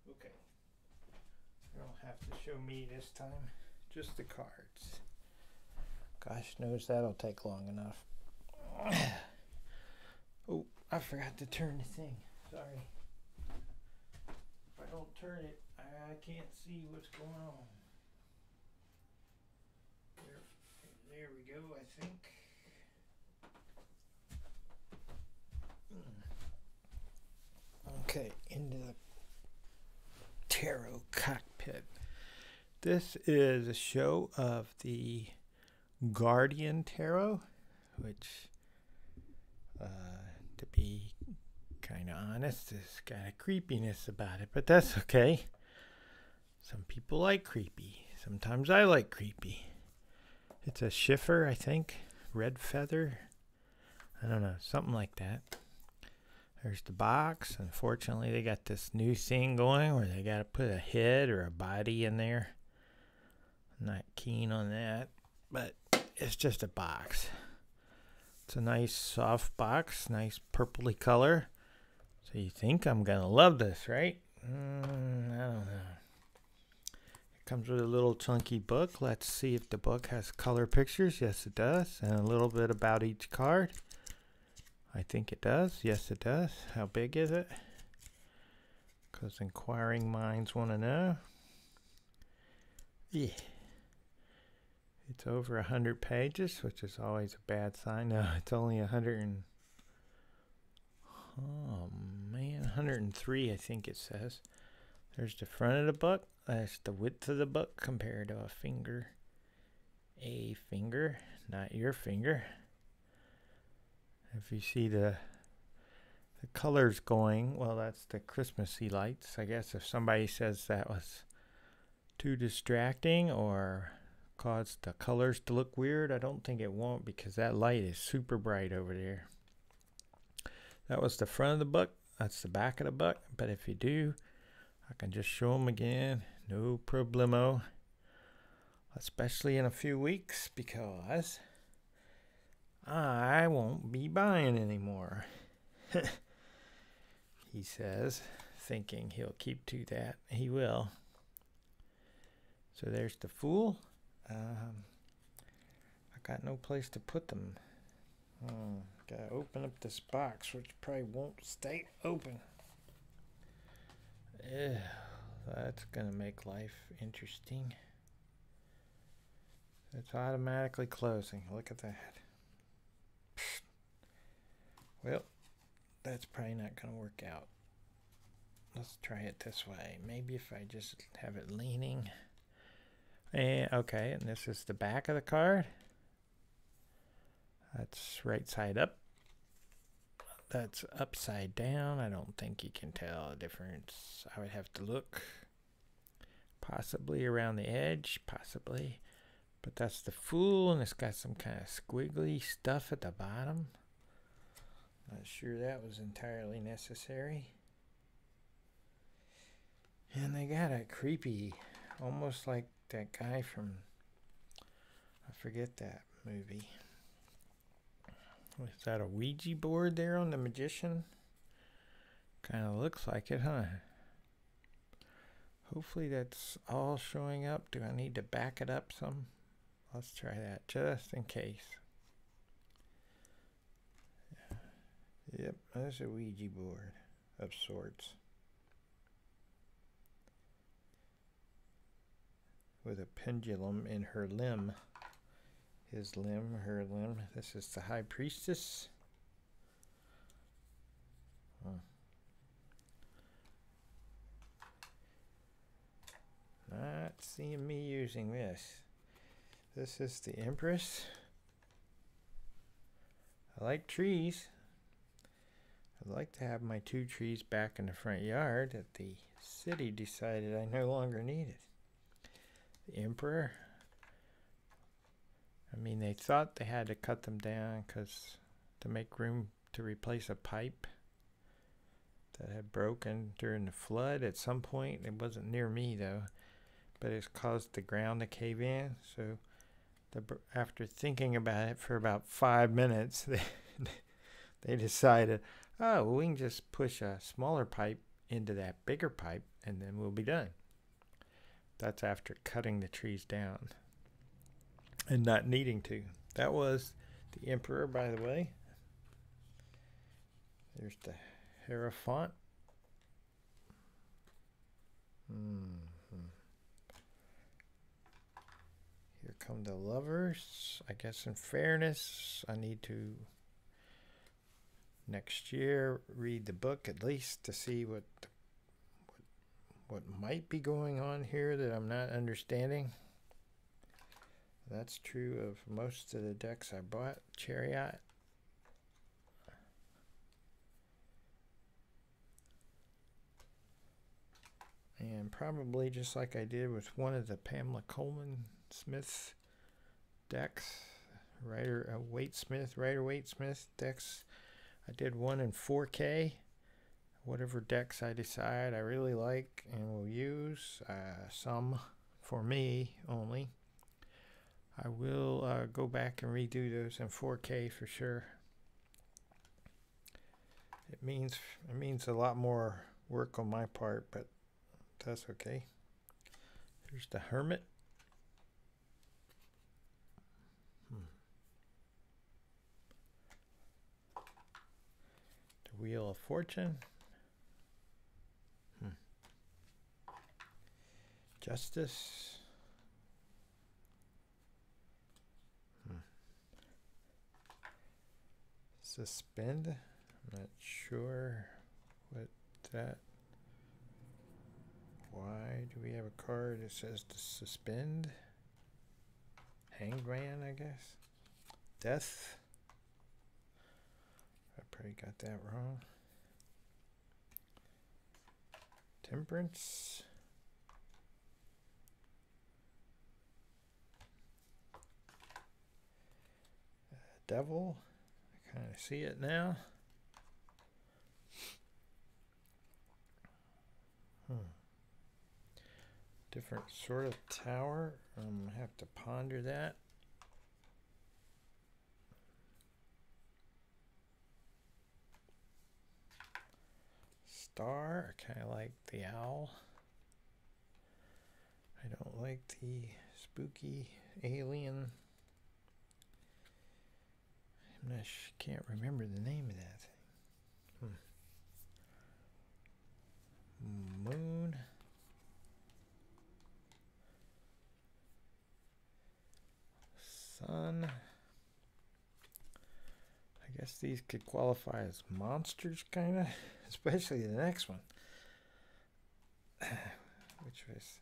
Okay. You don't have to show me this time, just the cards. Gosh knows that'll take long enough. Oh, I forgot to turn the thing. Sorry. If I don't turn it, I can't see what's going on. There we go, I think. Okay, into the tarot cockpit. This is a show of the Guardian Tarot, which, to be kind of honest, has got a creepiness about it, but that's okay. Some people like creepy. Sometimes I like creepy. It's a Schiffer, I think. Red feather. I don't know, something like that. There's the box. Unfortunately, they got this new thing going where they got to put a head or a body in there. I'm not keen on that, but it's just a box. It's a nice soft box, nice purpley color. So you think I'm going to love this, right? I don't know. It comes with a little chunky book. Let's see if the book has color pictures. Yes, it does. And a little bit about each card. I think it does. Yes, it does. How big is it? Because inquiring minds want to know. Yeah. It's over 100 pages, which is always a bad sign. No, it's only 103, I think it says. There's the front of the book. That's the width of the book compared to a finger. A finger, not your finger. If you see the colors going, well, that's the Christmassy lights. I guess if somebody says that was too distracting or caused the colors to look weird, I don't think it won't, because that light is super bright over there. That was the front of the book. That's the back of the book. But if you do, I can just show them again. No problemo. Especially in a few weeks, because I won't be buying anymore. He says, thinking he'll keep to that. He will. So there's the Fool. I got no place to put them. Gotta open up this box, which probably won't stay open. That's gonna make life interesting. It's automatically closing. Look at that. Well, that's probably not going to work out. Let's try it this way. Maybe if I just have it leaning. Okay, and this is the back of the card. That's right side up. That's upside down. I don't think you can tell the difference. I would have to look. Possibly around the edge, possibly. But that's the Fool, and it's got some kind of squiggly stuff at the bottom. Not sure that was entirely necessary. And they got a creepy, almost like that guy from, I forget that movie. Was that a Ouija board there on the Magician? Kind of looks like it, huh? Hopefully that's all showing up. Do I need to back it up some? Let's try that just in case. Yep, that's a Ouija board of sorts. With a pendulum in her limb. His limb, her limb. This is the High Priestess. Not seeing me using this. This is the Empress. I like trees. I'd like to have my 2 trees back in the front yard that the city decided I no longer needed. The Emperor. I mean, they thought they had to cut them down to make room to replace a pipe that had broken during the flood at some point. It wasn't near me though, but it's caused the ground to cave in. So after thinking about it for about 5 minutes, they decided, Oh, well, we can just push a smaller pipe into that bigger pipe and then we'll be done. That's after cutting the trees down and not needing to. That was the Emperor, by the way. There's the Hierophant. Here come the lovers. I guess in fairness, I need to next year read the book at least to see what might be going on here that I'm not understanding. That's true of most of the decks I bought. Chariot. And probably just like I did with one of the Pamela Coleman Smith decks, Rider-Waite-Smith decks. I did one in 4K. Whatever decks I decide I really like and will use, some for me only. I will go back and redo those in 4K for sure. It means a lot more work on my part, but that's okay. Here's the Hermit. The Wheel of Fortune. Justice. Suspend. I'm not sure what that. Why do we have a card that says to suspend? Hangman, I guess. Death. I probably got that wrong. Temperance. Devil. I kind of see it now. Different sort of tower. I'm gonna have to ponder that. Star. I kind of like the owl. I don't like the spooky alien. Can't remember the name of that thing. Moon. Sun. I guess these could qualify as monsters, kind of, especially the next one, which was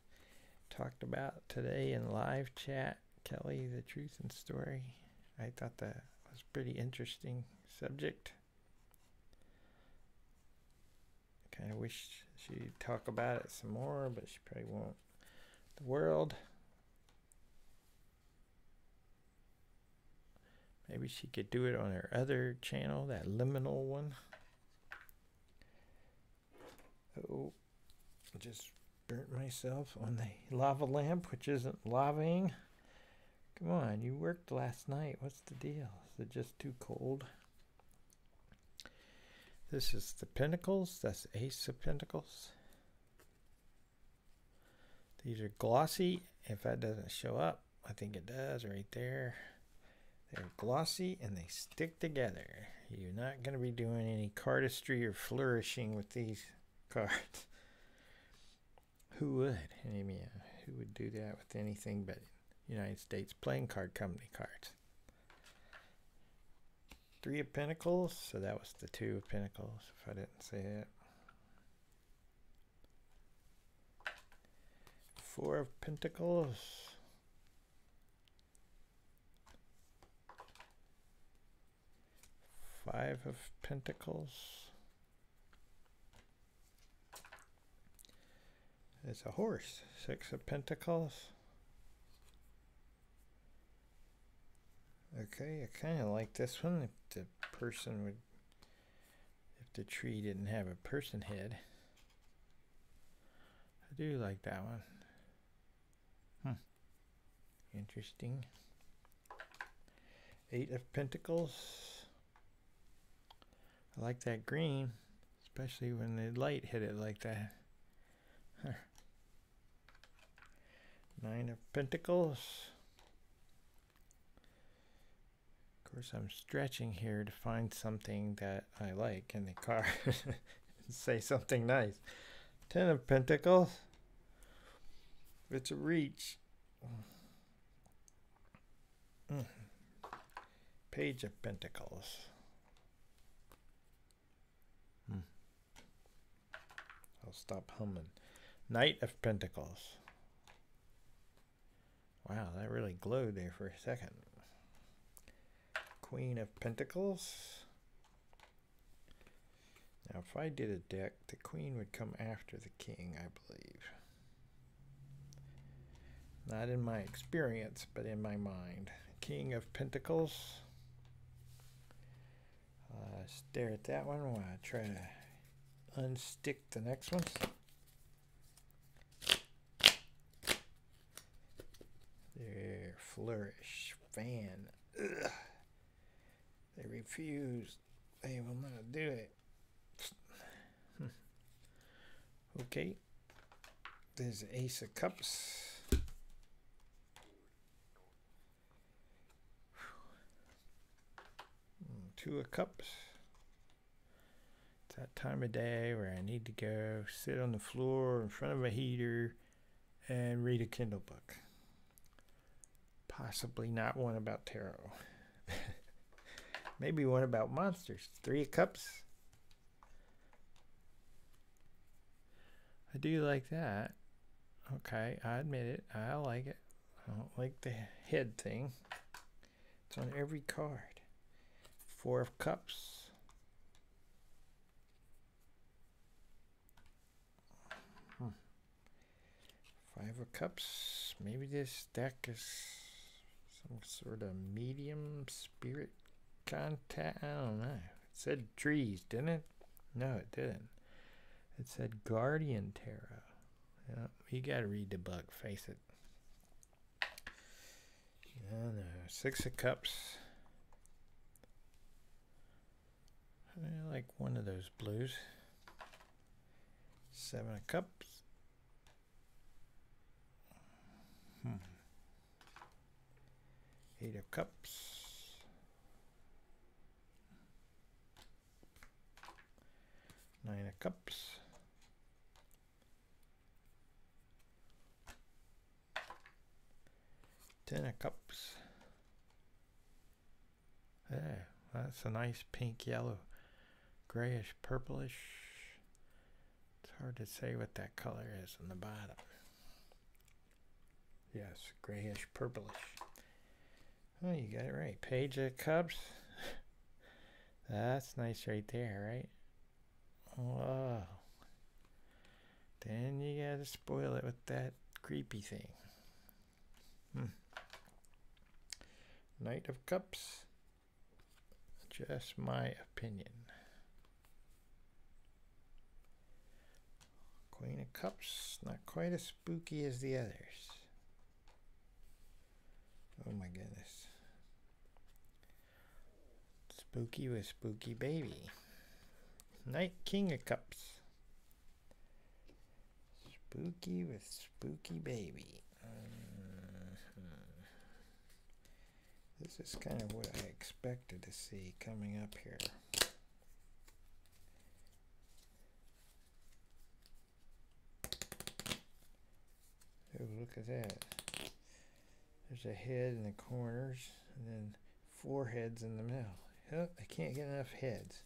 talked about today in live chat. Kelly, the Truth and Story. I thought that was a pretty interesting subject. I kind of wish she'd talk about it some more, but she probably won't. The World. Maybe she could do it on her other channel, that liminal one. Oh, I just burnt myself on the lava lamp, which isn't lavaing. Come on, you worked last night. What's the deal? Is it just too cold? This is the Pentacles. That's the Ace of Pentacles. These are glossy. If that doesn't show up, I think it does right there. They're glossy and they stick together. You're not going to be doing any cardistry or flourishing with these cards. Who would? I mean, who would do that with anything but United States Playing Card Company cards? Three of Pentacles. So that was the Two of Pentacles, if I didn't say that. Four of Pentacles. Five of Pentacles. It's a horse. Six of Pentacles. Okay, I kind of like this one. If the person would, if the tree didn't have a person head. I do like that one. Interesting. Eight of Pentacles. I like that green, especially when the light hit it like that. Huh. 9 of Pentacles. Of course, I'm stretching here to find something that I like in the card. Say something nice. 10 of Pentacles. It's a reach. Page of Pentacles. I'll stop humming. Knight of Pentacles. Wow, that really glowed there for a second. Queen of Pentacles. Now, if I did a deck, the Queen would come after the King, I believe. Not in my experience, but in my mind. King of Pentacles. Stare at that one while I try to unstick the next one. There, flourish, fan. Ugh. They refuse. They will not do it. Okay. There's the Ace of Cups. 2 of Cups. It's that time of day where I need to go sit on the floor in front of a heater and read a Kindle book. Possibly not one about tarot. Maybe one about monsters. 3 of Cups. I do like that. Okay, I admit it. I like it. I don't like the head thing. It's on every card. 4 of Cups. Five of Cups. Maybe this deck is some sort of medium spirit contact. I don't know. It said trees, didn't it? No, it didn't. It said Guardian Tarot. Yeah, you gotta read the book, face it. No. 6 of Cups. I like one of those blues. 7 of Cups. 8 of Cups. 9 of Cups. 10 of Cups. Yeah, that's a nice pink, yellow, grayish, purplish. It's hard to say what that color is on the bottom. Yes, grayish, purplish. Oh, you got it right. Page of Cups. That's nice right there, right? Whoa. Then you gotta spoil it with that creepy thing. Knight of Cups. Just my opinion. Queen of Cups. Not quite as spooky as the others. Oh my goodness. Spooky with Spooky Baby. King of Cups. Spooky with Spooky Baby. This is kind of what I expected to see coming up here. Oh, look at that. There's a head in the corners and then 4 heads in the middle. Oh, I can't get enough heads.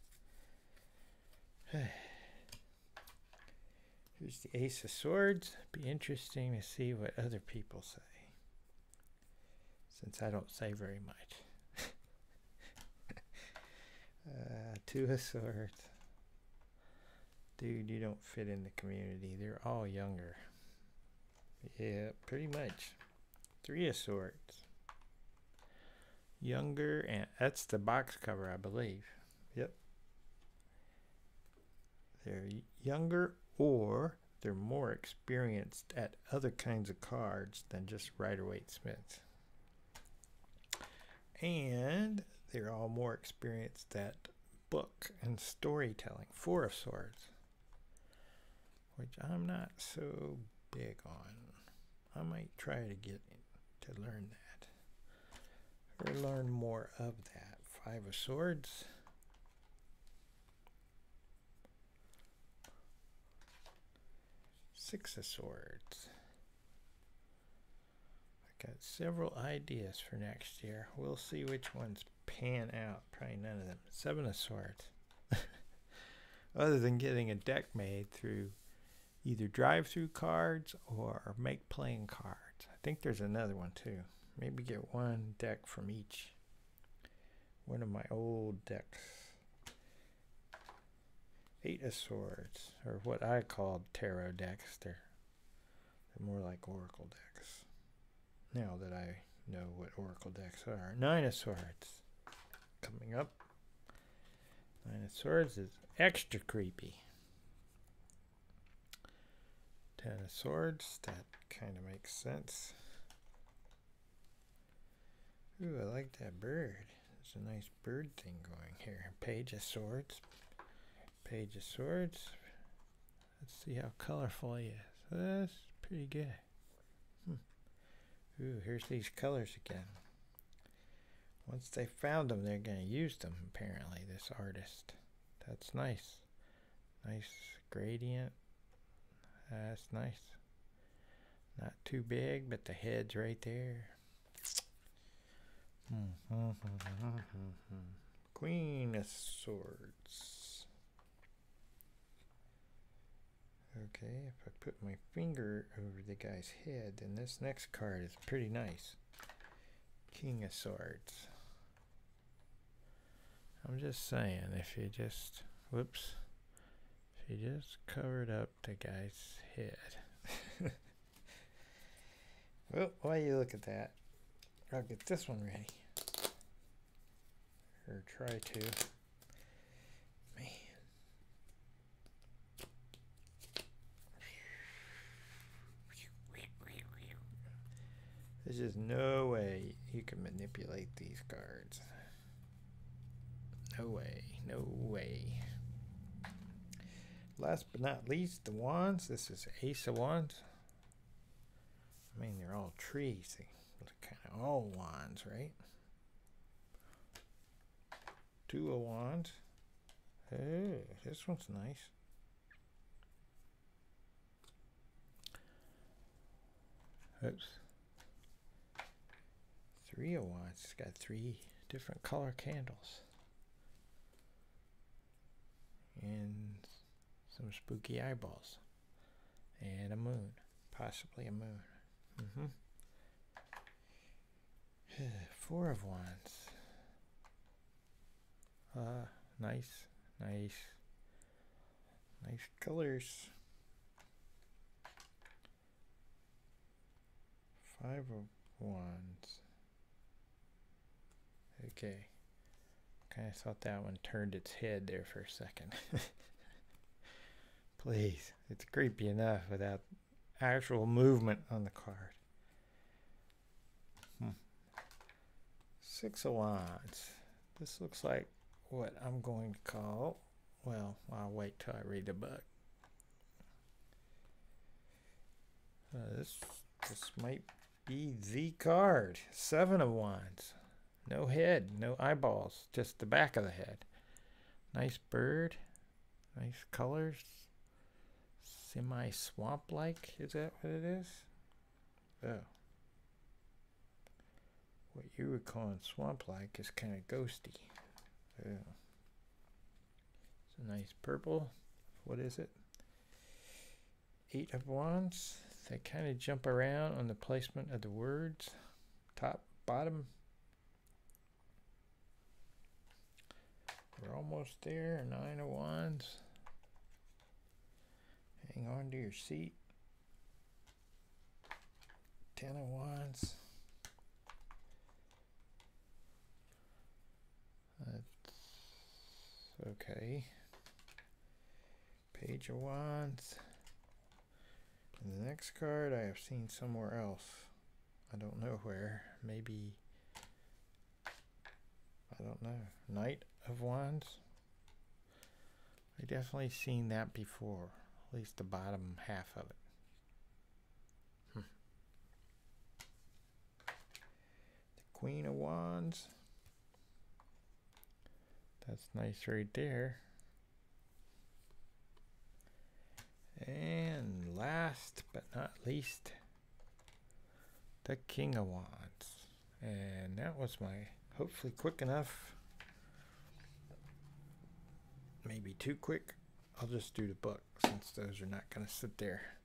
Here's the Ace of Swords. Be interesting to see what other people say, since I don't say very much. 2 of Swords. Dude, you don't fit in the community. They're all younger. Yeah, pretty much. 3 of Swords. Younger, and that's the box cover, I believe. Yep. They're younger, or they're more experienced at other kinds of cards than just Rider-Waite-Smith. And they're all more experienced at book and storytelling. Four of Swords, which I'm not so big on. I might try to get to learn that, or learn more of that. Five of Swords. Six of Swords. I got several ideas for next year. We'll see which ones pan out. Probably none of them. Seven of Swords. Other than getting a deck made through either drive-through cards or make playing cards. I think there's another one too. Maybe get one deck from each. One of my old decks. Eight of Swords, or what I called tarot decks. They're more like oracle decks. Now that I know what oracle decks are. Nine of Swords. Coming up. Nine of Swords is extra creepy. Ten of Swords, that kind of makes sense. Ooh, I like that bird. There's a nice bird thing going here. Page of Swords. Page of Swords. Let's see how colorful he is. That's pretty good. Ooh, here's these colors again. Once they found them, they're going to use them, apparently, this artist. That's nice. Nice gradient. That's nice. Not too big, but the head's right there. Queen of Swords. Okay, if I put my finger over the guy's head, then this next card is pretty nice. King of Swords. I'm just saying, if you just, whoops, if you just covered up the guy's head. Well, while you look at that, I'll get this one ready. Or try to. Man. There's just no way you can manipulate these cards. No way. No way. Last but not least, the wands. This is Ace of Wands. I mean, they're all trees. They're kind of all wands, right? Two of Wands. Oh, this one's nice. Oops. Three of Wands. It's got three different color candles. And some spooky eyeballs. And a moon. Possibly a moon. Four of Wands. Nice. Nice colors. Five of Wands. Okay. Kind of thought that one turned its head there for a second. Please. It's creepy enough without actual movement on the card. Six of Wands. This looks like what I'm going to call, well, I'll wait till I read the book. This might be the card. Seven of Wands. No head, no eyeballs, just the back of the head. Nice bird. Nice colors. Semi-swamp-like, is that what it is? Oh. What you were calling swamp-like is kind of ghosty. Oh. It's a nice purple. What is it? Eight of Wands. They kind of jump around on the placement of the words. Top, bottom. We're almost there. Nine of Wands. Hang on to your seat. Ten of Wands. That's okay. Page of Wands. And the next card I have seen somewhere else. I don't know where. Maybe, I don't know. Knight of Wands. I definitely seen that before, at least the bottom half of it. The Queen of Wands. That's nice right there. And last but not least, the King of Wands. And that was my, hopefully quick enough. Maybe too quick. I'll just do the book since those are not going to sit there.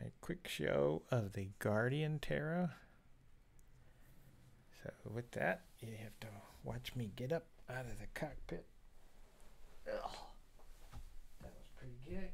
My quick show of the Guardian Tarot. So with that, you have to watch me get up out of the cockpit. Ugh. That was pretty good.